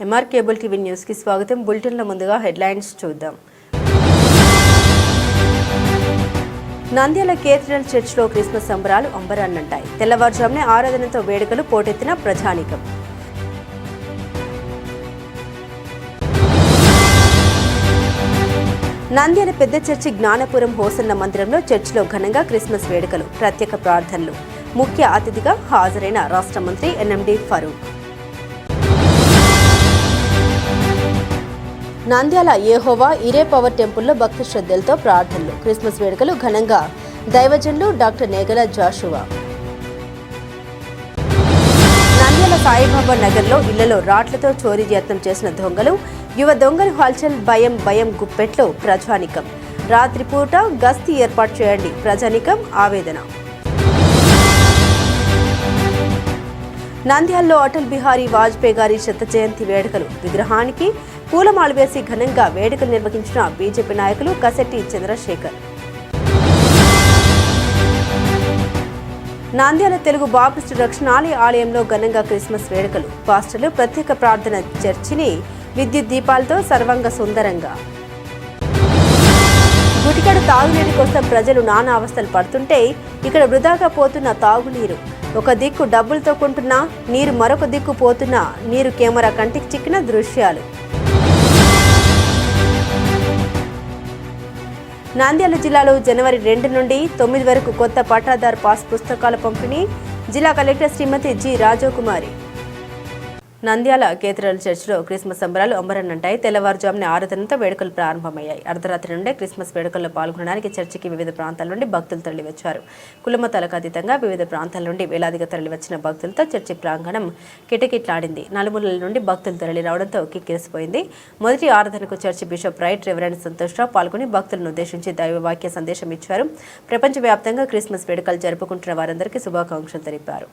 MR cable TV news కి స్వాగతం. బులెటిన్ల ముందుగా హెడ్లైన్స్ చూద్దాం. నంద్యాల కేథడ్రల్ చర్చ్లో క్రిస్మస్ సంబరాలు అంబరాన్నంటాయి. తెల్లవారుజామునే ఆరాధనతో వేడుకలు పోటెత్తిన ప్రజానీకం. నంద్యాల పెద్ద చర్చి జ్ఞానపురం హోసన్న మందిరంలో చర్చిలో ఘనంగా క్రిస్మస్ వేడుకలు, ప్రత్యేక ప్రార్థనలు. ముఖ్య అతిథిగా హాజరైన రాష్ట్ర మంత్రి ఎన్ఎండి ఫరూక్. నంద్యాల యెహోవా ఇరే పవర్ టెంపుల్లో భక్తి శ్రద్ధలతో ప్రార్థనలు, క్రిస్మస్ వేడుకలు ఘనంగా. దైవజనులు డాక్టర్ నేగల జాషువా. నంద్యాల సాయిబాబా నగర్లో ఇళ్లలో రాట్లతో చోరీ యత్నం చేసిన దొంగలు, యువ దొంగలు హల్చల్, భయం గుప్పెట్లో ప్రజానికం. రాత్రిపూట గస్తీ ఏర్పాటు చేయండి, ప్రజానికం ఆవేదన. నంద్యాలలో అటల్ బిహారీ వాజ్పేయి గారి శత జయంతి వేడుకలు, విగ్రహానికి పూలమాల వేసి ఘనంగా వేడుకలు నిర్వహించిన బీజేపీ నాయకులు కసెట్టి చంద్రశేఖర్. నంద్యాల తెలుగు బాప్టిస్టు రక్షణాలయ ఆలయంలో ఘనంగా క్రిస్మస్ వేడుకలు, పాస్టర్లు ప్రత్యేక ప్రార్థన, చర్చిని విద్యుత్ దీపాలతో సర్వంగ సుందరంగా. గుటికడు తాగునీటి కోసం ప్రజలు నానా అవస్థలు పడుతుంటే ఇక్కడ వృధాగా పోతున్న తాగునీరు. ఒక దిక్కు డబ్బులతో కొంటున్న నీరు, మరొక దిక్కు పోతున్న నీరు. కెమెరా కంటికి చిక్కిన దృశ్యాలు. నంద్యాల జిల్లాలో జనవరి 2 నుండి 9 వరకు కొత్త పట్టాదారు పాస్ పుస్తకాల పంపిణీ. జిల్లా కలెక్టర్ శ్రీమతి జి రాజకుమారి. నంద్యాల కేథడ్రల్ చర్చిలో క్రిస్మస్ సంబరాలు అంబరాన్నంటాయి. తెల్లవారుజామున ఆరాధనతో వేడుకలు ప్రారంభమయ్యాయి. అర్ధరాత్రి నుండే క్రిస్మస్ వేడుకల్లో పాల్గొనడానికి చర్చికి వివిధ ప్రాంతాల నుండి భక్తులు తరలివచ్చారు. కులమతాలకు అతీతంగా వివిధ ప్రాంతాల నుండి వేలాదిగా తరలివచ్చిన భక్తులతో చర్చి ప్రాంగణం కిటకిట్లాడింది. నలుమూలల నుండి భక్తులు తరలి రావడంతో కిక్కిరిసిపోయింది. మొదటి ఆరాధనకు church bishop right reverend Santosh Rao పాల్గొని భక్తులను ఉద్దేశించి దైవవాక్య సందేశం ఇచ్చారు. ప్రపంచవ్యాప్తంగా క్రిస్మస్ వేడుకలు జరుపుకుంటున్న వారందరికీ శుభాకాంక్షలు తెలిపారు.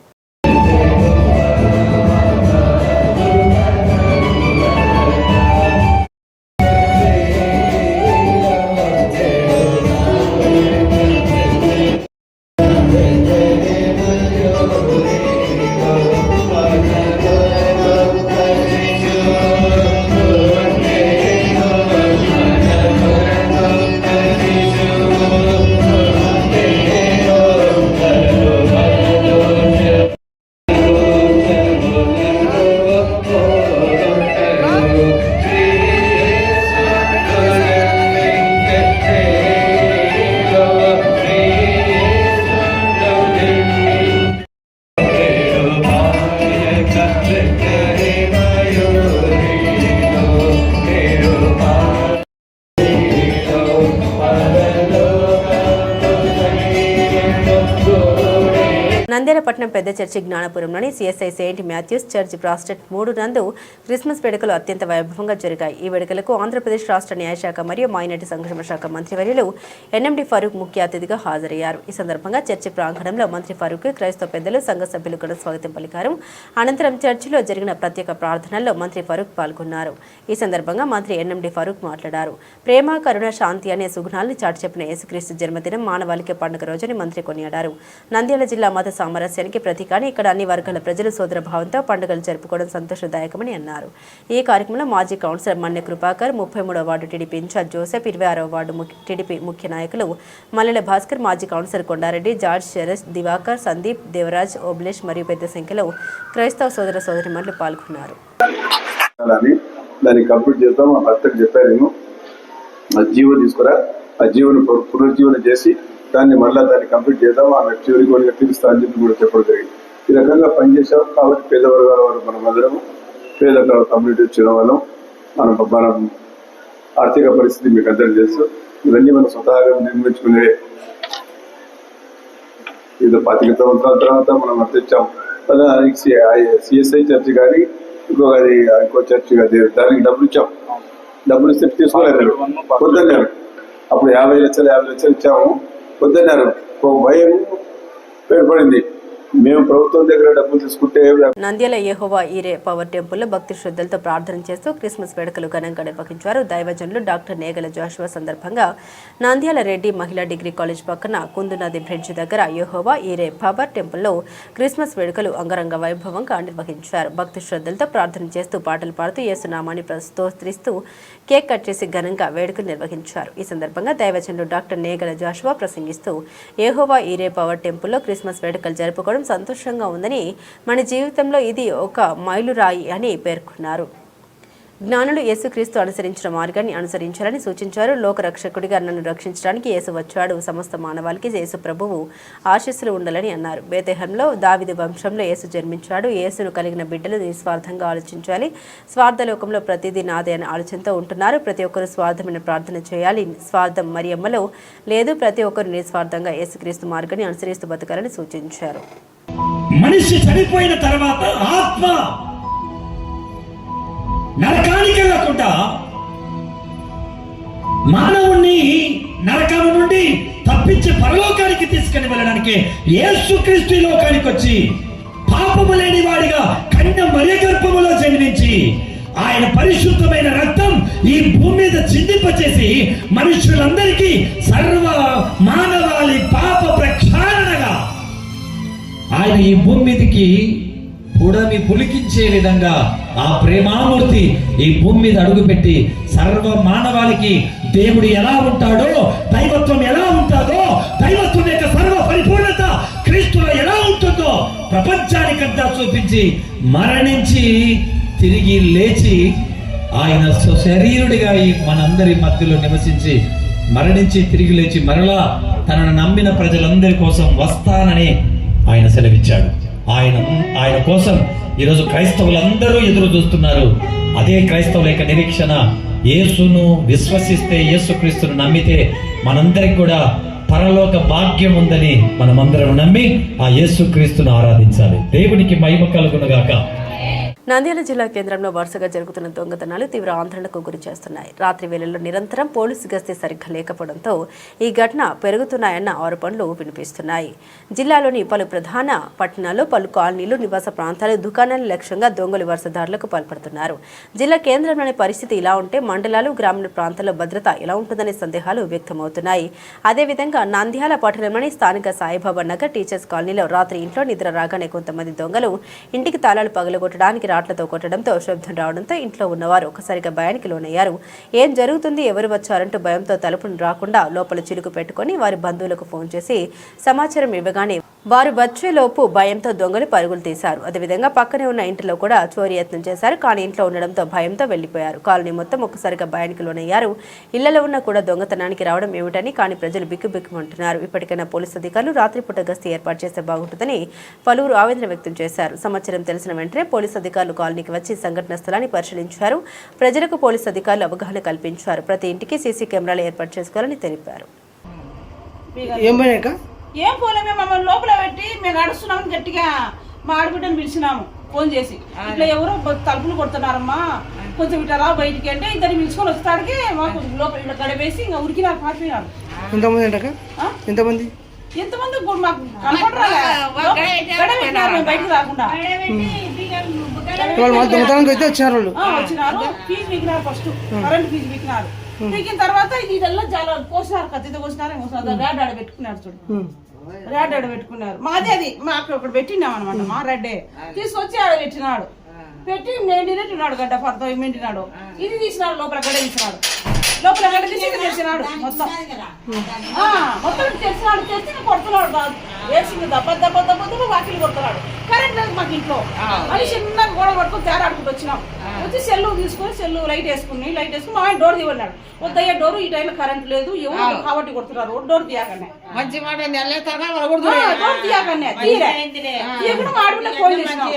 నంద్యాల పట్టణం పెద్ద చర్చి జ్ఞానపురంలోని సిఎస్ఐ సెయింట్ మాథ్యూస్ చర్చ్ ప్రాస్టెట్ 3 నందు క్రిస్మస్ వేడుకలు అత్యంత వైభవంగా జరిగాయి. ఈ వేడుకలకు ఆంధ్రప్రదేశ్ రాష్ట్ర న్యాయశాఖ మరియు మైనారిటీ సంక్షేమ శాఖ మంత్రివర్యులు ఎన్ఎండి ఫరూక్ ముఖ్య అతిథిగా హాజరయ్యారు. ఈ సందర్భంగా చర్చి ప్రాంగణంలో మంత్రి ఫరూక్, క్రైస్తవ పెద్దలు, సంఘ సభ్యులు కూడా స్వాగతం పలికారు. అనంతరం చర్చిలో జరిగిన ప్రత్యేక ప్రార్థనల్లో మంత్రి ఫరూక్ పాల్గొన్నారు. ఈ సందర్భంగా మంత్రి ఎన్ఎండి ఫరూక్ మాట్లాడారు. ప్రేమ, కరుణ, శాంతి అనే సుగుణాలను చాటి చెప్పిన యేసుక్రీస్తు జన్మదినం మానవాళికి పండుగ రోజని మంత్రి కొనియాడారు. నంద్యాల జిల్లా మత సామరస్యానికి ప్రతీకాని ఇక్కడ అన్ని వర్గాల ప్రజలు సోదర భావంతో పండుగలు జరుపుకోవడం సంతోషదాయకమని అన్నారు. ఈ కార్యక్రమంలో మాజీ కౌన్సిలర్ మన్నె కృపాకర్, 33వ వార్డు టీడీపీ ఇన్ఛార్జ్ జోసెఫ్, 26వ వార్డు టీడీపీ ముఖ్య నాయకులు మల్లెల భాస్కర్, మాజీ కౌన్సిలర్ కొండారెడ్డి, జార్జ్, శరత్, దివాకర్, సందీప్, దేవరాజ్, ఓబ్లేష్ మరియు పెద్ద సంఖ్యలో క్రైస్తవ సోదర సోదరిమణులు పాల్గొన్నారు. పునర్జీవన చేసి దాన్ని మళ్ళీ దాన్ని కంప్లీట్ చేద్దాం, ఆమె చివరికి వాళ్ళకి తీరుస్తా అని చెప్పి కూడా చెప్పడం జరిగింది. ఈ రకంగా పనిచేసాం కాబట్టి పేద వర్గాల వారు మనం అందరము పేద కమ్యూనిటీ వచ్చిన వాళ్ళం. మనం ఆర్థిక పరిస్థితి మీకు అందరూ తెలుసు. ఇవన్నీ మనం స్వతహాగా నిర్మించుకునే ఇది 25 సంవత్సరాల తర్వాత మనం అందించాం. సిఎస్ఐ చర్చి కానీ ఇంకో చర్చి కానీ దానికి డబ్బులు ఇచ్చాం. డబ్బులు ఇస్తే తీసుకోలేదు, వద్దన్నారు. అప్పుడు 50 లక్షలు ఇచ్చాము, వద్దన్నారు. ఒక భయం ఏర్పడింది. మేము ప్రభుత్వం దగ్గర డబ్బులు తీసుకుంటే నంద్యాల యెహోవా ఈరే పవర్ టెంపుల్లో భక్తి శ్రద్ధలతో ప్రార్థన చేస్తూ క్రిస్మస్ వేడుకలు ఘనంగా నిర్వహించారు. దైవజనులు డాక్టర్ నేగల జాషువా సందర్భంగా నంద్యాల రెడ్డి మహిళా డిగ్రీ కాలేజ్ పక్కన కుందునది బ్రిడ్జ్ దగ్గర యెహోవా ఈరే పవర్ టెంపుల్లో క్రిస్మస్ వేడుకలు అంగరంగ వైభవంగా నిర్వహించారు. భక్తి శ్రద్ధలతో ప్రార్థన చేస్తూ పాటలు పాడుతూ యేసునామాన్ని స్తోత్రిస్తూ కేక్ కట్ చేసి ఘనంగా వేడుకలు నిర్వహించారు. ఈ సందర్భంగా దైవజనులు డాక్టర్ నేగల జాషువా ప్రసంగిస్తూ యెహోవా ఈరే పవర్ టెంపుల్లో క్రిస్మస్ వేడుకలు జరుపుకోవడం సంతోషంగా ఉందని, మన జీవితంలో ఇది ఒక మైలురాయి అని పేర్కొన్నారు. జ్ఞానులు యేసుక్రీస్తు అనుసరించిన మార్గాన్ని అనుసరించాలని సూచించారు. లోకరక్షకుడిగా నన్ను రక్షించడానికి యేసు వచ్చాడు. సమస్త మానవాళికి యేసు ప్రభువు ఆశీస్సులు ఉండాలని అన్నారు. బేతెహంలో దావీదు వంశంలో యేసు జన్మించాడు. యేసును కలిగిన బిడ్డలు నిస్వార్థంగా ఆలోచించాలి. స్వార్థలోకంలో ప్రతిదీ నాదే అనే ఆలోచనతో ఉంటున్నారు. ప్రతి ఒక్కరు స్వార్థమైన ప్రార్థన చేయాలి. స్వార్థం మరియమ్మలో లేదు. ప్రతి ఒక్కరు నిస్వార్థంగా యేసుక్రీస్తు మార్గాన్ని అనుసరిస్తూ బతకాలని సూచించారు. మనిషి చనిపోయిన తర్వాత ఆత్మ నరకానికి వెళ్ళకుండా మానవుణ్ణి నరకం నుండి తప్పించి పరలోకానికి తీసుకుని వెళ్ళడానికి యేసుక్రీస్తు లోకానికి వచ్చి పాపము లేని వాడిగా కన్య మరియ గర్భములో జన్మించి ఆయన పరిశుద్ధమైన రక్తం ఈ భూమి మీద చిందింపచేసి మనుషులందరికీ సర్వ మానవాళి పాప ప్రక్షాళనగా ఆయన ఈ భూమి మీదకి పుడమి పులికించే విధంగా ఆ ప్రేమామూర్తి ఈ భూమి మీద అడుగుపెట్టి సర్వ మానవాళికి దేవుడు ఎలా ఉంటాడో, దైవత్వం ఎలా ఉంటుందో, దైవత్వం యొక్క సర్వ పరిపూర్ణత క్రీస్తులో ఎలా ఉంటుందో ప్రపంచానికంతా చూపించి మరణించి తిరిగి లేచి ఆయన శరీరుడిగా ఈ మనందరి మధ్యలో నివసించి మరణించి తిరిగి లేచి మరలా తనను నమ్మిన ప్రజలందరి కోసం వస్తానని ఆయన సెలవిచ్చాడు. ఆయన కోసం ఈరోజు క్రైస్తవులందరూ ఎదురు చూస్తున్నారు. అదే క్రైస్తవుల యొక్క నిరీక్షణ. యేసును విశ్వసిస్తే, యేసుక్రీస్తును నమ్మితే మనందరికి కూడా పరలోక భాగ్యం ఉందని మనమందరం నమ్మి ఆ యేసుక్రీస్తును ఆరాధించాలి. దేవునికి మహిమ కలుగునుగాక. నంద్యాల జిల్లా కేంద్రంలో వరుసగా జరుగుతున్న దొంగతనాలు తీవ్ర ఆందోళనకు గురి చేస్తున్నాయి. రాత్రి వేళల్లో నిరంతరం పోలీసు గస్తీ సరిగ్గా లేకపోవడంతో ఈ ఘటన పెరుగుతున్నాయన్న ఆరోపణలు వినిపిస్తున్నాయి. జిల్లాలోని పలు ప్రధాన పట్టణాల్లో పలు కాలనీలు, నివాస ప్రాంతాలు, దుకాణాల లక్ష్యంగా దొంగలు వరుసదారులకు పాల్పడుతున్నారు. జిల్లా కేంద్రంలోని పరిస్థితి ఇలా ఉంటే మండలాలు, గ్రామీణ ప్రాంతాల్లో భద్రత ఎలా ఉంటుందనే సందేహాలు వ్యక్తమవుతున్నాయి. అదేవిధంగా నంద్యాల పట్టణంలోని స్థానిక సాయిబాబా నగర్ టీచర్స్ కాలనీలో రాత్రి ఇంట్లో నిద్ర రాగానే కొంతమంది దొంగలు ఇంటికి తాళాలు పగలగొట్టడానికి రాట్లతో కొట్టడంతో శబ్దం రావడంతో ఇంట్లో ఉన్నవారు ఒక్కసారిగా భయానికి లోనయ్యారు. ఏం జరుగుతుంది, ఎవరు వచ్చారంటూ భయంతో తలుపును రాకుండా లోపల చిలుకు పెట్టుకుని వారి బంధువులకు ఫోన్ చేసి సమాచారం ఇవ్వగానే వారు వచ్చేలోపు భయంతో దొంగలు పరుగులు తీశారు. అదేవిధంగా పక్కనే ఉన్న ఇంటిలో కూడా చోరీ యత్నం చేశారు. కానీ ఇంట్లో ఉండడంతో భయంతో వెళ్లిపోయారు. కాలనీ మొత్తం ఒక్కసారిగా భయానికి లోనయ్యారు. ఇళ్లలో ఉన్న కూడా దొంగతనానికి రావడం ఏమిటని కానీ ప్రజలు బిక్కుబిక్కుమంటున్నారు. ఇప్పటికైనా పోలీసు అధికారులు రాత్రిపూట గస్తీ ఏర్పాటు చేస్తే బాగుంటుందని పలువురు ఆవేదన వ్యక్తం చేశారు. సమాచారం తెలిసిన వెంటనే పోలీసు అధికారులు కాలనీకి వచ్చి సంఘటన స్థలాన్ని పరిశీలించారు. ప్రజలకు పోలీసు అధికారులు అవగాహన కల్పించారు. ప్రతి ఇంటికి సీసీ కెమెరాలు ఏర్పాటు చేసుకోవాలని తెలిపారు. ఏం పోలే, మేము మమ్మల్ని లోపల పెట్టి మేము నడుస్తున్నాము. గట్టిగా మా ఆడబిడ్డను పిలిచినాము ఫోన్ చేసి, ఇట్లా ఎవరో తలుపులు కొడుతున్నారమ్మా, కొంచెం ఇట్లా రా బయటికి అంటే ఇద్దరు పిలుచుకొని వస్తాడికి మాకు లోపల ఇట్లా గడవేసి ఇంకా ఉరికినారు, పారిపోయినారు. ఎంతమంది మాకు కనపడరా, బయటకు రాకుండా వచ్చినారు. ఫీజు పీకినారు, ఫస్ట్ కరెంట్ ఫీజు పీకినారు. పీకిన తర్వాత ఇదల్లా చాలా కోసినారు, కత్తితో కోసినారు. ర్యాడ్ ఆడ పెట్టుకున్నాడు చూడు, ర్యాడ్ ఆడ పెట్టుకున్నారు. మాది అది మాకు ఒకటి పెట్టినాం అనమాట. మా రెడ్డే తీసుకొచ్చి ఆడ పెట్టినాడు. పెట్టి నిండినట్టున్నాడు, గడ్డ పడతాం నిండినాడు. ఇది తీసినాడు, లోపల గడ్డ తీసినాడు. లోపల గడ్డ తీసి తెచ్చినాడు, మొత్తం తెచ్చినాడు. తెచ్చి కొడుతున్నాడు, వేసింది దెబ్బ దెబ్బ దెబ్బ వాకిలు కొడుతున్నాడు. కరెంట్ లేదు మాకు ఇంట్లో. అది చిన్నగా గోడ పట్టుకుని తేరాడుకుంటూ వచ్చినాం. వచ్చి సెల్లు తీసుకొని లైట్ వేసుకుని మా ఆయన డోర్ తీయన్నాడు. వద్దయ్యా డోర్, ఈ టైంలో కరెంట్ లేదు, ఎవరు కాబట్టి కొడుతున్నారు, డోర్ తీయకనే మంచి మాట డోర్ తీయకనే తీయకుండా మాడిలో ఫోన్ చేసినాం.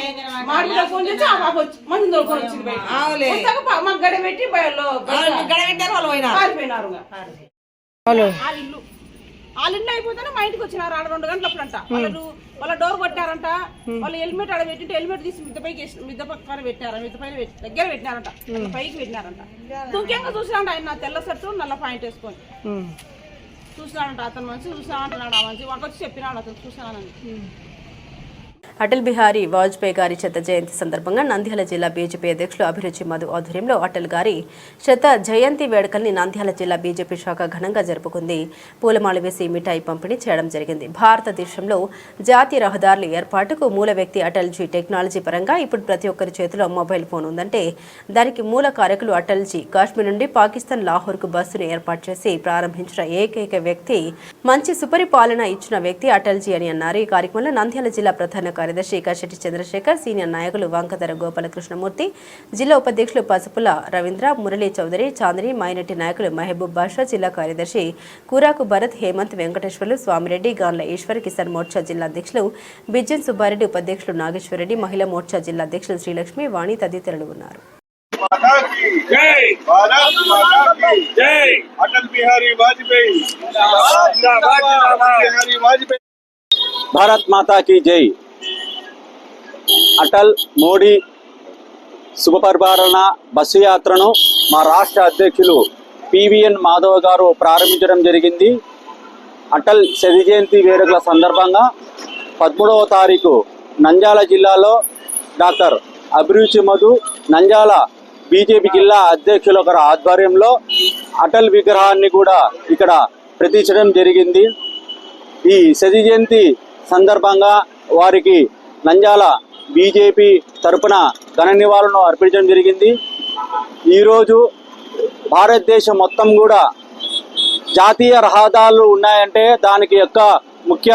మాడిలో ఫోన్ చేసి ఆ పాప వచ్చి మంది దొరుకుని వచ్చింది బయట. మాకు గడ పెట్టి పారిపోయినారు. వాళ్ళ ఇల్లు అయిపోతేనే మా ఇంటికి వచ్చినారు. ఆడ 2 గంటలప్పుడంట వాళ్ళ డోర్ కొట్టారంట. వాళ్ళు హెల్మెట్ ఆడ పెట్టి హెల్మెట్ తీసి మిద్ద పక్కన పెట్టారు, మిద్ద పైన దగ్గర పెట్టినారంట, పైకి పెట్టినారంట. ముఖ్యంగా చూసినాడు ఆయన తెల్ల షర్టు నల్ల పాయింట్ వేసుకొని చూసినాడంట. అతను మంచి చూసినా అంటున్నాడు. ఆ మంచి వాడికి వచ్చి చెప్పినాడు అతను చూసినానని. అటల్ బిహారీ వాజ్పేయి గారి శత జయంతి సందర్భంగా నంద్యాల జిల్లా బీజేపీ అధ్యక్షులు అభిరుచి మధు ఆధ్వర్యంలో అటల్ గారి శత జయంతి వేడుకల్ని నంద్యాల జిల్లా బీజేపీ శాఖ ఘనంగా జరుపుకుంది. పూలమాల వేసి మిఠాయి పంపిణీ చేయడం జరిగింది. భారతదేశంలో జాతీయ రహదారుల ఏర్పాటుకు మూల వ్యక్తి అటల్జీ. టెక్నాలజీ పరంగా ఇప్పుడు ప్రతి ఒక్కరి చేతిలో మొబైల్ ఫోన్ ఉందంటే దానికి మూల కారకులు అటల్జీ. కాశ్మీర్ నుండి పాకిస్తాన్ లాహోర్కు బస్సును ఏర్పాటు చేసి ప్రారంభించిన ఏకైక వ్యక్తి, మంచి సుపరిపాలన ఇచ్చిన వ్యక్తి అటల్జీ అని అన్నారు. ఈ కార్యక్రమంలో నంద్యాల జిల్లా ప్రధాన కార్యదర్శి కాశెట్టి చంద్రశేఖర్, సీనియర్ నాయకులు వంకధర గోపాలకృష్ణమూర్తి, జిల్లా ఉపాధ్యక్షులు పసుపుల రవీంద్ర, మురళీ చౌదరి, చాందిని, మైనార్టీ నాయకులు మహబూబ్ బాషా, జిల్లా కార్యదర్శి కూరాకు భరత్, హేమంత్, వెంకటేశ్వర్లు, స్వామిరెడ్డి, గాన్ల ఈశ్వర్, కిసాన్ మోర్చా జిల్లా అధ్యక్షులు బిజ్జన్ సుబ్బారెడ్డి, ఉపాధ్యక్షులు నాగేశ్వరరెడ్డి, మహిళా మోర్చా జిల్లా అధ్యక్షులు శ్రీలక్ష్మి, వాణి తదితరులు ఉన్నారు. భారత్ మాతా కీ జై. అటల్ మోడీ శుభపరిపాలన బస్సు యాత్రను మా రాష్ట్ర అధ్యక్షులు పివిఎన్ మాధవ్ గారు ప్రారంభించడం జరిగింది. అటల్ శత జయంతి వేడుకల సందర్భంగా 13వ తారీఖు నంద్యాల జిల్లాలో డాక్టర్ అభిరుచి మధు నంద్యాల బీజేపీ జిల్లా అధ్యక్షుల ఆధ్వర్యంలో అటల్ విగ్రహాన్ని కూడా ఇక్కడ ప్రతిష్ఠించడం జరిగింది. ఈ శత జయంతి సందర్భంగా వారికి నంద్యాల బీజేపీ తరపున ఘన నివాళులను అర్పించడం జరిగింది. ఈరోజు భారతదేశం మొత్తం కూడా జాతీయ రహదారులు ఉన్నాయంటే దానికి యొక్క ముఖ్య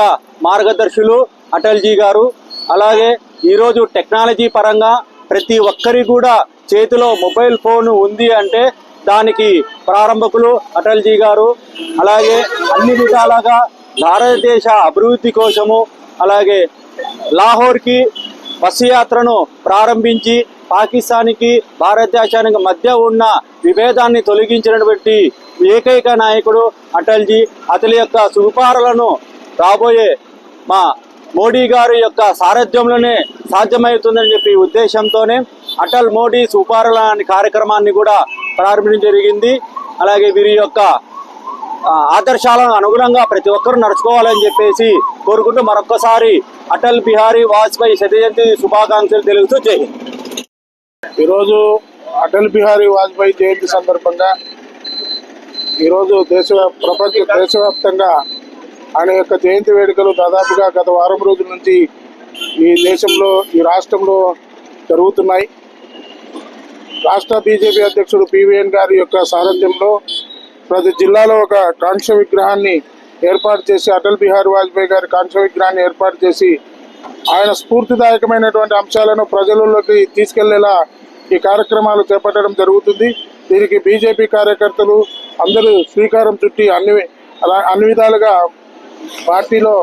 మార్గదర్శులు అటల్జీ గారు. అలాగే ఈరోజు టెక్నాలజీ పరంగా ప్రతి ఒక్కరి కూడా చేతిలో మొబైల్ ఫోన్ ఉంది అంటే దానికి ప్రారంభకులు అటల్జీ గారు. అలాగే అన్ని విధాలుగా భారతదేశ అభివృద్ధి కోసము అలాగే లాహోర్కి బస్సు యాత్రను ప్రారంభించి పాకిస్తాన్కి భారతదేశానికి మధ్య ఉన్న విభేదాన్ని తొలగించినటువంటి ఏకైక నాయకుడు అటల్జీ. అతని యొక్క సుపారలను రాబోయే మా మోడీ గారి యొక్క సారథ్యంలోనే సాధ్యమవుతుందని చెప్పి ఉద్దేశంతోనే అటల్ మోడీ సుపారల అనే కార్యక్రమాన్ని కూడా ప్రారంభించడం జరిగింది. అలాగే వీరి యొక్క ఆదర్శాలను అనుగుణంగా ప్రతి ఒక్కరూ నడుచుకోవాలని చెప్పేసి కోరుకుంటూ మరొక్కసారి అటల్ బిహారీ వాజ్పేయి శత జయంతి శుభాకాంక్షలు తెలుగుతూ జై హింద్. ఈరోజు అటల్ బిహారీ వాజ్పేయి జయంతి సందర్భంగా ఈరోజు దేశవ్యాప్తంగా ఆయన యొక్క జయంతి వేడుకలు దాదాపుగా గత వారం రోజుల నుంచి ఈ దేశంలో ఈ రాష్ట్రంలో జరుగుతున్నాయి. రాష్ట్ర బీజేపీ అధ్యక్షుడు పివిఎన్ గారి యొక్క సారథ్యంలో ప్రతి జిల్లాలో ఒక కాంస్య విగ్రహాన్ని ఏర్పాటు చేసి అటల్ బిహారీ వాజ్పేయి గారి కాంస్య విగ్రహాన్ని ఏర్పాటు చేసి ఆయన స్ఫూర్తిదాయకమైనటువంటి అంశాలను ప్రజలలోకి తీసుకెళ్లేలా ఈ కార్యక్రమాలు చేపట్టడం జరుగుతుంది. దీనికి బీజేపీ కార్యకర్తలు అందరూ శ్రీకారం చుట్టి అన్ని విధాలుగా పార్టీలో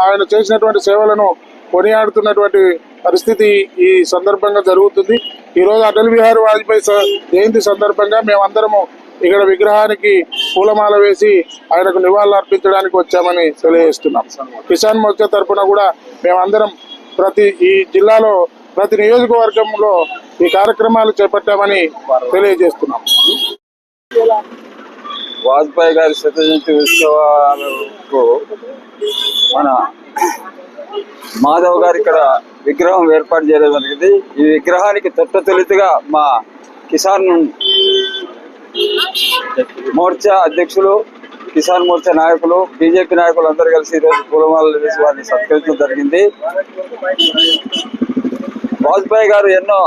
ఆయన చేసినటువంటి సేవలను కొనియాడుతున్నటువంటి పరిస్థితి ఈ సందర్భంగా జరుగుతుంది. ఈరోజు అటల్ బిహారీ వాజ్పేయి జయంతి సందర్భంగా మేమందరము ఇక్కడ విగ్రహానికి పూలమాల వేసి ఆయనకు నివాళులు అర్పించడానికి వచ్చామని తెలియజేస్తున్నాం. కిసాన్ మోర్చా తరఫున కూడా మేమందరం ఈ జిల్లాలో ప్రతి నియోజకవర్గంలో ఈ కార్యక్రమాలు చేపట్టామని తెలియజేస్తున్నాం. వాజ్పేయి గారి శత జయంతి ఉత్సవాలకు మన మాధవ్ గారు ఇక్కడ విగ్రహం ఏర్పాటు చేయడం జరిగింది. ఈ విగ్రహానికి తొలితగా మా కిసాన్ మోర్చా అధ్యక్షులు, కిసాన్ మోర్చా నాయకులు, బీజేపీ నాయకులు అందరూ కలిసి ఈరోజు పూలమాలలు వేసి వారిని సత్కరించడం జరిగింది. వాజ్పేయి గారు ఎన్నో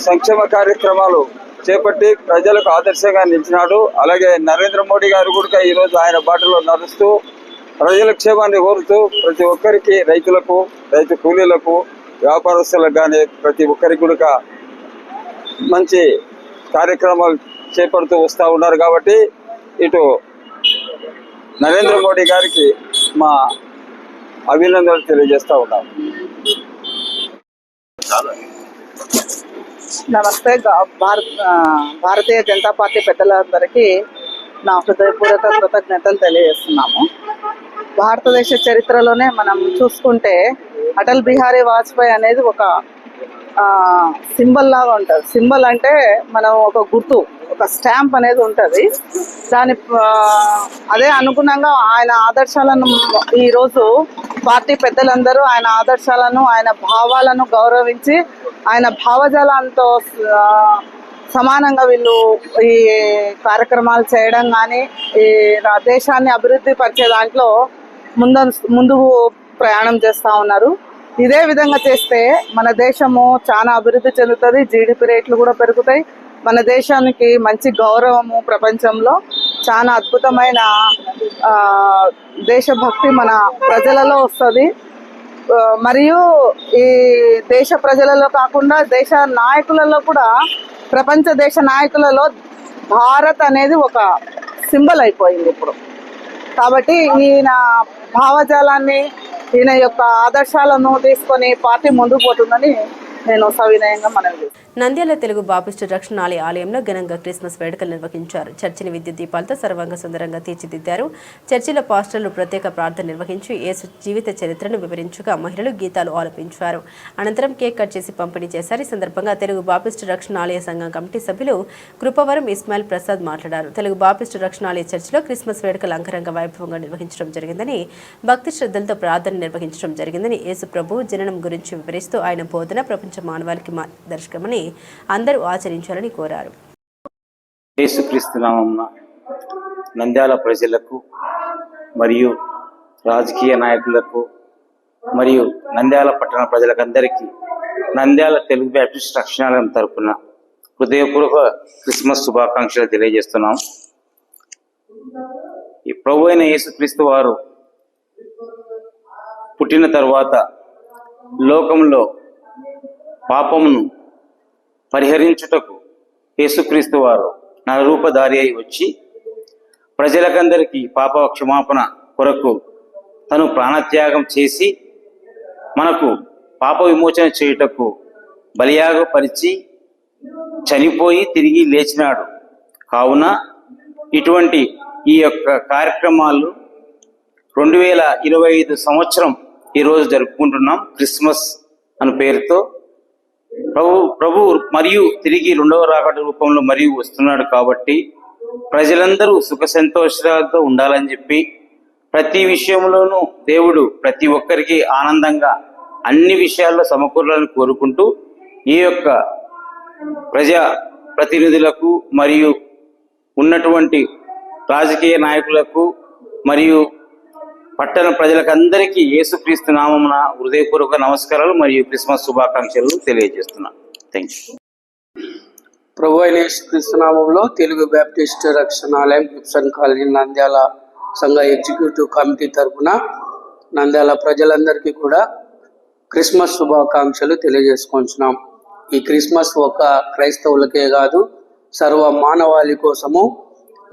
సంక్షేమ కార్యక్రమాలు చేపట్టి ప్రజలకు ఆదర్శంగా నిలిచినాడు. అలాగే నరేంద్ర మోడీ గారు కూడా ఈరోజు ఆయన బాటలో నడుస్తూ ప్రజల క్షేమాన్ని కోరుతూ ప్రతి ఒక్కరికి రైతులకు, రైతు కూలీలకు, వ్యాపారస్తులకు కానీ ప్రతి ఒక్కరికి కూడా మంచి కార్యక్రమాలు చేపడుతూ వస్తూ ఉన్నారు. కాబట్టి ఇటు నరేంద్ర మోడీ గారికి మా అభినందనలు తెలియజేస్తూ ఉన్నాం. నమస్తే. భారతీయ జనతా పార్టీ పెద్దలందరికీ నా హృదయపూర్వక కృతజ్ఞతలు తెలియజేస్తున్నాము. భారతదేశ చరిత్రలోనే మనం చూసుకుంటే అటల్ బిహారీ వాజ్పేయి అనేది ఒక సింబల్ లాగా ఉంటుంది. సింబల్ అంటే మనం ఒక గుర్తు, ఒక స్టాంప్ అనేది ఉంటుంది. అదే అనుగుణంగా ఆయన ఆదర్శాలను ఈరోజు పార్టీ పెద్దలందరూ ఆయన ఆదర్శాలను, ఆయన భావాలను గౌరవించి ఆయన భావజాలంతో సమానంగా వీళ్ళు ఈ కార్యక్రమాలు చేయడం కానీ ఈ దేశాన్ని అభివృద్ధి పరిచే దాంట్లో ముందుకు ప్రయాణం చేస్తూ ఉన్నారు. ఇదే విధంగా చేస్తే మన దేశము చాలా అభివృద్ధి చెందుతుంది, జీడిపి రేట్లు కూడా పెరుగుతాయి, మన దేశానికి మంచి గౌరవము ప్రపంచంలో చాలా అద్భుతమైన దేశభక్తి మన ప్రజలలో వస్తుంది. మరియు ఈ దేశ ప్రజలలో కాకుండా దేశ నాయకులలో కూడా, ప్రపంచ దేశ నాయకులలో భారత్ అనేది ఒక సింబల్ అయిపోయింది ఇప్పుడు. కాబట్టి ఈయన భావజాలాన్ని, ఈయన యొక్క ఆదర్శాలను తీసుకొని పార్టీ ముందుకు పోతుందని నేను సవినయంగా మనవి చేస్తాను. నంద్యాల తెలుగు బాపిస్టు రక్షణాలయ ఆలయంలో ఘనంగా క్రిస్మస్ వేడుకలు నిర్వహించారు. చర్చిని విద్యుత్ దీపాలతో సర్వాంగ సుందరంగా తీర్చిదిద్దారు. చర్చిలో పాస్టర్లు ప్రత్యేక ప్రార్థన నిర్వహించి యేసు జీవిత చరిత్రను వివరించగా మహిళలు గీతాలు ఆలపించారు. అనంతరం కేక్ కట్ చేసి పంపిణీ చేశారు. ఈ సందర్భంగా తెలుగు బాపిస్టు రక్షణాలయ సంఘం కమిటీ సభ్యులు కృపవరం ఇస్మాయిల్ ప్రసాద్ మాట్లాడారు. తెలుగు బాపిస్టు రక్షణాలయ చర్చిలో క్రిస్మస్ వేడుకలు అంగరంగ వైభవంగా నిర్వహించడం జరిగిందని, భక్తి శ్రద్ధలతో ప్రార్థన నిర్వహించడం జరిగిందని, యేసు ప్రభు జననం గురించి వివరిస్తూ ఆయన బోధన ప్రపంచ మానవాళికి మార్గదర్శకమని అందరూ ఆచరించాలని కోరారు. యేసుక్రీస్తు నామమున నంద్యాల ప్రజలకు మరియు రాజకీయ నాయకులకు మరియు నంద్యాల పట్టణ ప్రజలకందరికీ నంద్యాల తెలుగు బాప్టిస్ట్ రక్షణాలయం తరపున హృదయపూర్వక క్రిస్మస్ శుభాకాంక్షలు తెలియజేస్తున్నాం. ఈ ప్రభు అయిన యేసుక్రీస్తు వారు పుట్టిన తరువాత లోకంలో పాపమును పరిహరించుటకు యేసుక్రీస్తు వారు నరరూపధారి అయి వచ్చి ప్రజలకందరికీ పాప క్షమాపణ కొరకు తను ప్రాణత్యాగం చేసి మనకు పాప విమోచన చేయుటకు బలియాగపరిచి చనిపోయి తిరిగి లేచినాడు. కావున ఇటువంటి ఈ యొక్క కార్యక్రమాలు 2025 సంవత్సరం ఈరోజు జరుపుకుంటున్నాం. క్రిస్మస్ అనే పేరుతో ప్రభు మరియు తిరిగి రెండవ రాకడ రూపంలో మరియు వస్తున్నాడు. కాబట్టి ప్రజలందరూ సుఖ సంతోషాలతో ఉండాలని చెప్పి ప్రతి విషయంలోనూ దేవుడు ప్రతి ఒక్కరికి ఆనందంగా అన్ని విషయాల్లో సమకూరాలని కోరుకుంటూ ఈ యొక్క ప్రజా ప్రతినిధులకు మరియు ఉన్నటువంటి రాజకీయ నాయకులకు మరియు పట్టణ ప్రజలకందరికీ యేసుక్రీస్తు నామమున హృదయపూర్వక నమస్కారాలు మరియు క్రిస్మస్ శుభాకాంక్షలు తెలియజేస్తున్నాను. Thank you. ప్రభు అయిన యేసుక్రీస్తు నామంలో తెలుగు బాప్టిస్ట్ రక్షణాలయం గిబ్సన్ కాలనీ నంద్యాల సంఘ ఎగ్జిక్యూటివ్ కమిటీ తరఫున నంద్యాల ప్రజలందరికీ కూడా క్రిస్మస్ శుభాకాంక్షలు తెలియజేసుకుంటున్నాం. ఈ క్రిస్మస్ ఒక క్రైస్తవులకే కాదు, సర్వ మానవాళి కోసము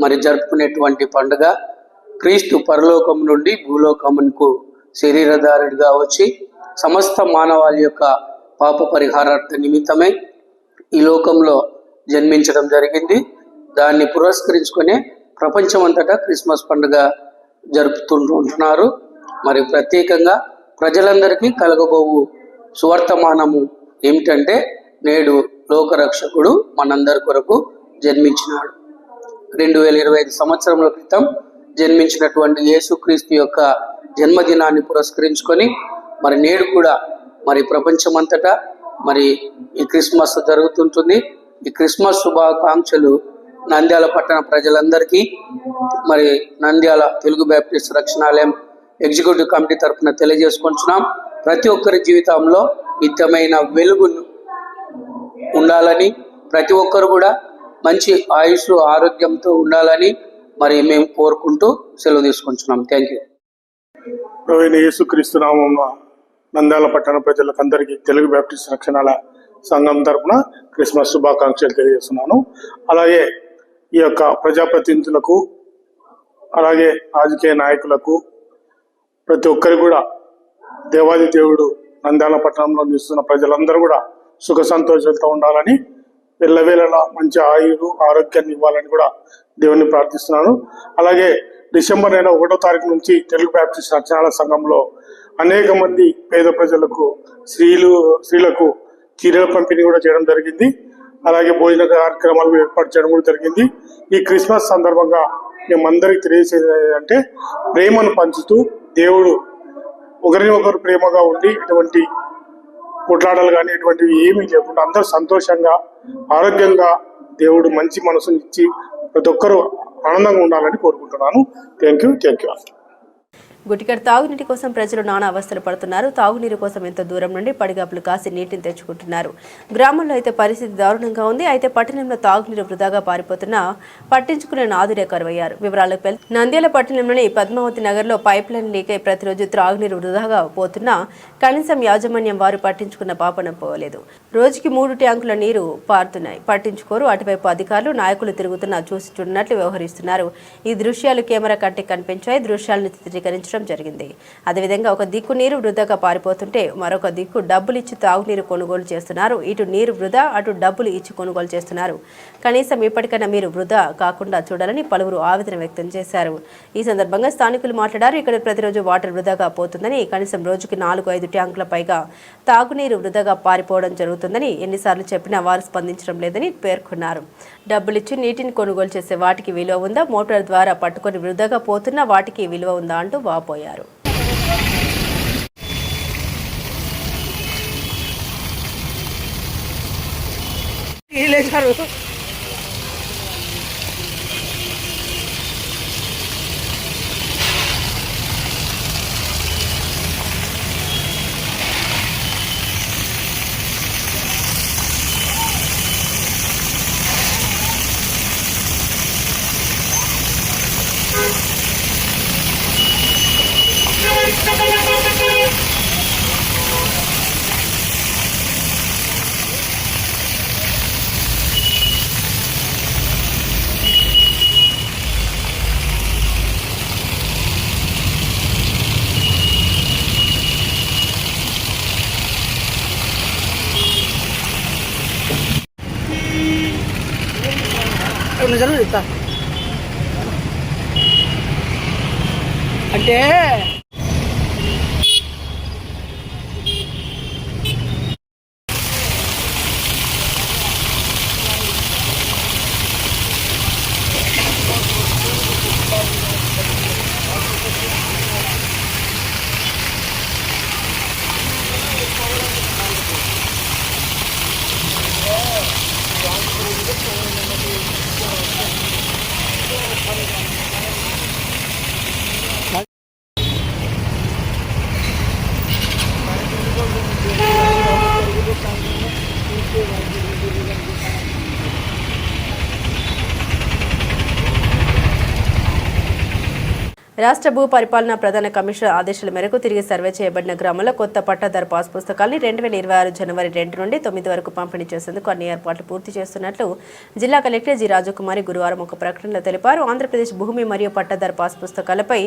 మరి జరుపుకునేటువంటి పండుగ. క్రీస్తు పరలోకం నుండి భూలోకమునకు శరీరధారుడిగా వచ్చి సమస్త మానవాళి యొక్క పాప పరిహారార్థ నిమిత్తమై ఈ లోకంలో జన్మించడం జరిగింది. దాన్ని పురస్కరించుకునే ప్రపంచమంతటా క్రిస్మస్ పండుగ జరుపుతుంటున్నారు. మరి ప్రత్యేకంగా ప్రజలందరికీ కలగబోవు సువర్తమానము ఏమిటంటే, నేడు లోకరక్షకుడు మనందరి కొరకు జన్మించినాడు. 2025 సంవత్సరముల క్రితం జన్మించినటువంటి యేసుక్రీస్తు యొక్క జన్మదినాన్ని పురస్కరించుకొని మరి నేడు కూడా మరి ప్రపంచమంతటా మరి ఈ క్రిస్మస్ జరుగుతుంటుంది. ఈ క్రిస్మస్ శుభాకాంక్షలు నంద్యాల పట్టణ ప్రజలందరికీ మరి నంద్యాల తెలుగు బాప్టిస్ట్ రక్షణాలయం ఎగ్జిక్యూటివ్ కమిటీ తరఫున తెలియజేసుకుంటున్నాం. ప్రతి ఒక్కరి జీవితంలో నిత్యమైన వెలుగును ఉండాలని, ప్రతి ఒక్కరు కూడా మంచి ఆయుష్ ఆరోగ్యంతో ఉండాలని మరి మేము కోరుకుంటూ సెలవు తీసుకుంటున్నాం. Thank you. ప్రభువైన యేసుక్రీస్తు నామమున నంద్యాల పట్టణ ప్రజలకందరికీ తెలుగు బాప్టిస్ట్ రక్షణాల సంఘం తరపున క్రిస్మస్ శుభాకాంక్షలు తెలియజేస్తున్నాను. అలాగే ఈ యొక్క ప్రజాప్రతినిధులకు, అలాగే రాజకీయ నాయకులకు, ప్రతి ఒక్కరు కూడా దేవాది దేవుడు నంద్యాల పట్టణంలో నివసిస్తున్న ప్రజలందరూ కూడా సుఖ సంతోషాలతో ఉండాలని, వెళ్ళవేళలా మంచి ఆరోగ్యాన్ని ఇవ్వాలని కూడా దేవుని ప్రార్థిస్తున్నాను. అలాగే డిసెంబర్ నెల 1వ తారీఖు నుంచి తెలుగు బాప్టిస్ట్ రక్షణాలయ సంఘంలో అనేక మంది పేద ప్రజలకు, స్త్రీలకు చీరల పంపిణీ కూడా చేయడం జరిగింది. అలాగే భోజన కార్యక్రమాలు ఏర్పాటు చేయడం కూడా జరిగింది. ఈ క్రిస్మస్ సందర్భంగా మేమందరికీ తెలియజేసేది అంటే, ప్రేమను పంచుతూ దేవుడు ఒకరినొకరు ప్రేమగా ఉండి ఎటువంటి కొట్లాటలు కానీ ఎటువంటివి ఏమీ లేకుండా అందరూ సంతోషంగా ఆరోగ్యంగా దేవుడు మంచి మనసుని ఇచ్చి ప్రతి ఒక్కరూ ఆనందంగా ఉండాలని కోరుకుంటున్నాను. Thank you. గుటికడ తాగునీటి కోసం ప్రజలు నానా అవస్థలు పడుతున్నారు. తాగునీరు కోసం ఎంతో దూరం నుండి పడిగాపులు కాసి నీటిని తెచ్చుకుంటున్నారు. గ్రామంలో అయితే పరిస్థితి దారుణంగా ఉంది. అయితే పట్టణంలో తాగునీరు వృధాగా పారిపోతున్నా పట్టించుకునే నాదురే కరువయ్యారు. వివరాలకు వెళ్తే నంద్యాల పట్టణంలోని పద్మావతి నగర్లో పైప్ లైన్ లీక్ అయి ప్రతిరోజు త్రాగునీరు వృధాగా పోతున్నా కనీసం యాజమాన్యం వారు పట్టించుకున్న పాపన పోలేదు. రోజుకి 3 ట్యాంకుల నీరు పారుతున్నాయి, పట్టించుకోరు. అటువైపు అధికారులు నాయకులు తిరుగుతున్నా చూసి చూడనట్లు వ్యవహరిస్తున్నారు. ఈ దృశ్యాలు కెమెరా కంటికి కనిపించాయి. దృశ్యాలను చిత్రీకరించడం జరిగింది. అదేవిధంగా ఒక దిక్కు నీరు వృధాగా పారిపోతుంటే మరొక దిక్కు డబ్బులు ఇచ్చి తాగునీరు కొనుగోలు చేస్తున్నారు. ఇటు నీరు వృధా, అటు డబ్బులు ఇచ్చి కొనుగోలు చేస్తున్నారు. కనీసం ఇప్పటికైనా మీరు వృధా కాకుండా చూడాలని పలువురు ఆవేదన వ్యక్తం చేశారు. ఈ సందర్భంగా స్థానికులు మాట్లాడారు. ఇక్కడ ప్రతిరోజు వాటర్ వృధాగా పోతుందని, కనీసం రోజుకి 4-5 ట్యాంకుల పైగా తాగునీరు వృధాగా పారిపోవడం జరుగుతుందని ఎన్నిసార్లు చెప్పినా వారు స్పందించడం లేదని పేర్కొన్నారు. డబ్బులిచ్చి నీటిని కొనుగోలు చేసే వాటికి విలువ ఉందా? మోటార్ ద్వారా పట్టుకొని వృధాగా పోతున్న వాటికి విలువ ఉందా అంటూ వాపోయారు. అంటే రాష్ట్ర భూ పరిపాలన ప్రధాన కమిషనర్ ఆదేశాల మేరకు తిరిగి సర్వే చేయబడిన గ్రామాల్లో కొత్త పట్టాదారు పాస్ పుస్తకాల్ని 2026 జనవరి 2 నుండి 9 వరకు పంపిణీ చేసేందుకు అన్ని ఏర్పాట్లు పూర్తి చేస్తున్నట్లు జిల్లా కలెక్టర్ జి రాజకుమారి గురువారం ఒక ప్రకటనలో తెలిపారు. ఆంధ్రప్రదేశ్ భూమి మరియు పట్టాదారు పాస్ పుస్తకాలపై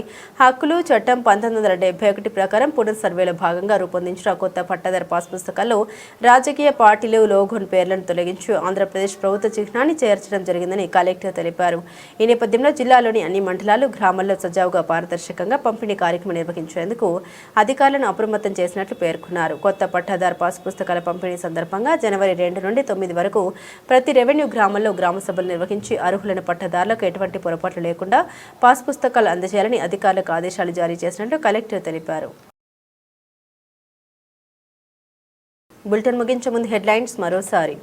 హక్కులు చట్టం 1971 ప్రకారం పునః సర్వేలో భాగంగా రూపొందించిన కొత్త పట్టాదారు పాస్ పుస్తకాల్లో రాజకీయ పార్టీలు లోగోన్ పేర్లను తొలగించి ఆంధ్రప్రదేశ్ ప్రభుత్వ చిహ్నాన్ని చేర్చడం జరిగిందని కలెక్టర్ తెలిపారు. ఈ నేపథ్యంలో జిల్లాలోని అన్ని మండలాలు, గ్రామాల్లో సజావుగా పారదర్శకంగా పంపిణీ కార్యక్రమం నిర్వహించేందుకు అధికారులను అప్రమత్తం చేసినట్లు పేర్కొన్నారు. కొత్త పట్టాదారు పాస్ పుస్తకాల పంపిణీ సందర్భంగా జనవరి 2 నుండి 9 వరకు ప్రతి రెవెన్యూ గ్రామంలో గ్రామ సభలు నిర్వహించి అర్హులైన పట్టాదారులకు ఎటువంటి పొరపాట్లు లేకుండా పాస్ పుస్తకాలు అందజేయాలని అధికారులకు ఆదేశాలు జారీ చేసినట్లు కలెక్టర్ తెలిపారు. బులెటిన్ ముగించే ముందు హెడ్లైన్స్ మరోసారి.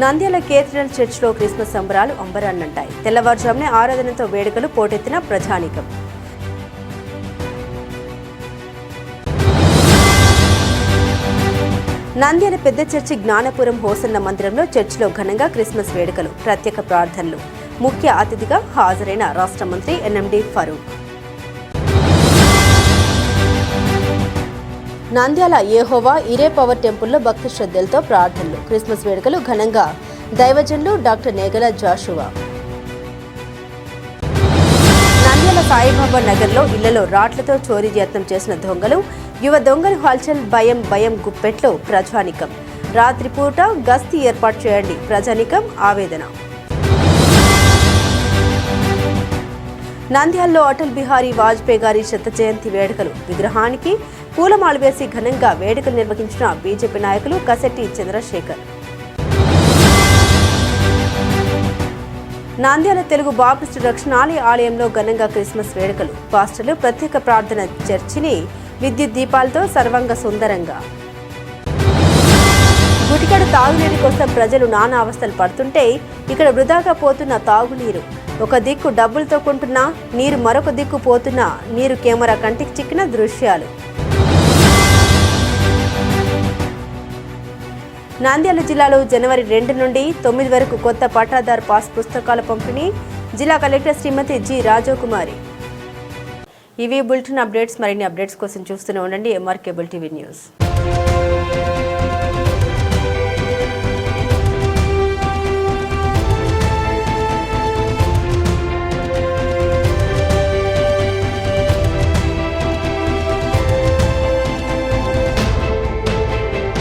నంద్యాల కేథడ్రల్ చర్చ్లో క్రిస్మస్ సంబరాలు అంబరాన్నంటాయి. తెల్లవారుజామునే ఆరాధనతో వేడుకలు పోటెత్తిన ప్రజానీకం. నంద్యాల పెద్ద చర్చి జ్ఞానపురం హోసన్న మందిరంలో చర్చిలో ఘనంగా క్రిస్మస్ వేడుకలు, ప్రత్యేక ప్రార్థనలు. ముఖ్య అతిథిగా హాజరైన రాష్ట్ర మంత్రి ఎన్ఎండి ఫరూక్. నంద్యాల యెహోవా ఇరే పవర్ టెంపుల్లో భక్తి శ్రద్ధలతో ప్రార్థనలు, క్రిస్మస్ వేడుకలు ఘనంగా. దైవజనులు డాక్టర్ నేగల జాషువా. నంద్యాల సాయిబాబా నగర్లో ఇళ్లలో రాట్లతో చోరీ యత్నం చేసిన దొంగలు, యువ దొంగలు హల్చల్, భయం గుప్పెట్లో ప్రజానికం. రాత్రిపూట గస్తీ ఏర్పాటు చేయండి, ప్రజానికం ఆవేదన. నంద్యాలలో అటల్ బిహారీ వాజ్పేయి గారి శత జయంతి వేడుకలు, విగ్రహానికి పూలమాల వేసి ఘనంగా వేడుకలు నిర్వహించిన బీజేపీ నాయకులు కసెట్టి చంద్రశేఖర్. నంద్యాల తెలుగు బాప్టిస్టు రక్షణాలయ ఆలయంలో ఘనంగా క్రిస్మస్ వేడుకలు. పాస్టర్లు ప్రత్యేక ప్రార్థన చర్చిని విద్యుత్ దీపాలతో సర్వంగ సుందరంగా. గుటికడు తాగునీరు కోసం ప్రజలు నానా అవస్థలు పడుతుంటే ఇక్కడ వృధాగా పోతున్న తాగునీరు. ఒక దిక్కు డబ్బులతో కొంటున్న నీరు, మరొక దిక్కు పోతున్న నీరు కెమెరా కంటికి చిక్కిన దృశ్యాలు. నంద్యాల జిల్లాలో జనవరి 2 నుండి 9 వరకు కొత్త పట్టాదారు పాస్ పుస్తకాల పంపిణీ. జిల్లా కలెక్టర్ శ్రీమతి జి రాజకుమారి. ఇవి బులెటిన్ అప్డేట్స్. మరిన్ని అప్డేట్స్ కోసం చూస్తూనే ఉండండి MR కేబుల్ టీవీ న్యూస్.